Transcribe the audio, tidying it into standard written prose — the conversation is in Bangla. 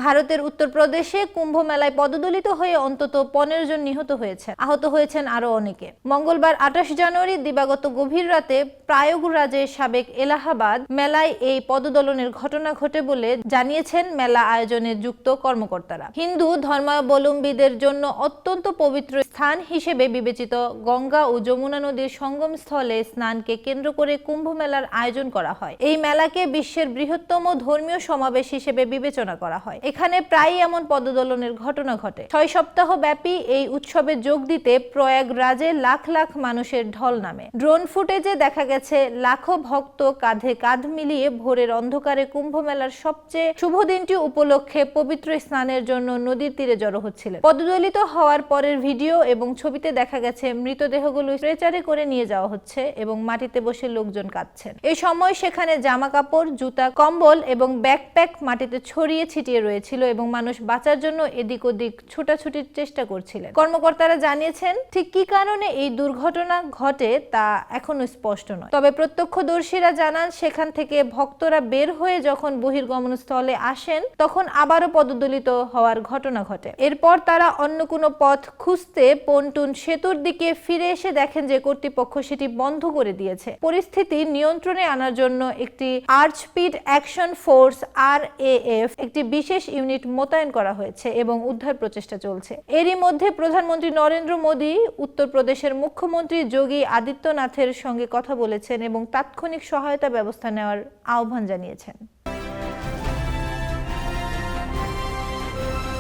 ভারতের উত্তরপ্রদেশে কুম্ভ মেলায় পদদলিত হয়ে অন্তত 15 জন নিহত হয়েছে, আহত হয়েছেন আরো অনেকে। মঙ্গলবার 28 জানুয়ারি দিবাগত গভীর রাতে প্রয়াগরাজের সাবেক এলাহাবাদ মেলায় এই পদদলনের ঘটনা ঘটে বলে জানিয়েছেন মেলা আয়োজনে যুক্ত কর্মকর্তারা। হিন্দু ধর্মাবলম্বীদের জন্য অত্যন্ত পবিত্র স্থান হিসেবে বিবেচিত গঙ্গা ও যমুনা নদীর সঙ্গম স্থলে স্নানকে কেন্দ্র করে কুম্ভ মেলার আয়োজন করা হয়। এই মেলাকে বিশ্বের বৃহত্তম ধর্মীয় সমাবেশ হিসেবে বিবেচনা করা হয়। এখানে প্রায়ই এমন পদদলনের ঘটনা ঘটে। 6 সপ্তাহ ব্যাপী এই উৎসবে যোগ দিতে প্রয়াগরাজে লাখ লাখ মানুষের ঢল নামে। ড্রোন ফুটেজে দেখা গেছে লাখো ভক্ত কাঁধে কাঁধ মিলিয়ে ভোরের অন্ধকারে কুম্ভ মেলার সবচেয়ে শুভ দিনটি উপলক্ষে পবিত্র স্নানের জন্য নদীর তীরে জড়ো হচ্ছিলেন। পদদলিত হওয়ার পরের ভিডিও এবং ছবিতে দেখা গেছে মৃতদেহগুলো স্ট্রেচারে করে নিয়ে যাওয়া হচ্ছে এবং মাটিতে বসে লোকজন কাঁদছেন। এই সময় সেখানে জামা কাপড়, জুতা, কম্বল এবং ব্যাকপ্যাক মাটিতে ছড়িয়ে ছিটিয়ে রয়েছিল এবং মানুষ বাঁচার জন্য এদিক ওদিক ছোটাছুটির চেষ্টা করছিলেন। কর্মকর্তারা জানিয়েছেন ঠিক কি কারণে এই দুর্ঘটনা ঘটে তা এখনো স্পষ্ট নয়। তবে প্রত্যক্ষদর্শীরা জানান সেখান থেকে ভক্তরা বের হয়ে যখন বহির্গমন স্থলে আসেন তখন আবারও পদদলিত হওয়ার ঘটনা ঘটে। এরপর তারা অন্য কোনো পথ খুঁজতে পন্টুন সেতুর দিকে ফিরে এসে দেখেন যে কর্তৃপক্ষ সেটি বন্ধ করে দিয়েছে। পরিস্থিতি নিয়ন্ত্রণে আনার জন্য একটি আর্চপিড অ্যাকশন ফোর্স RAF একটি বিশেষ ইউনিট মোতায়েন করা হয়েছে এবং উদ্ধার প্রচেষ্টা চলছে। এরই মধ্যে প্রধানমন্ত্রী নরেন্দ্র মোদী উত্তরপ্রদেশের মুখ্যমন্ত্রী যোগী আদিত্যনাথের সঙ্গে কথা বলেছেন এবং তাৎক্ষণিক সহায়তা ব্যবস্থা নেওয়ার আহ্বান জানিয়েছেন।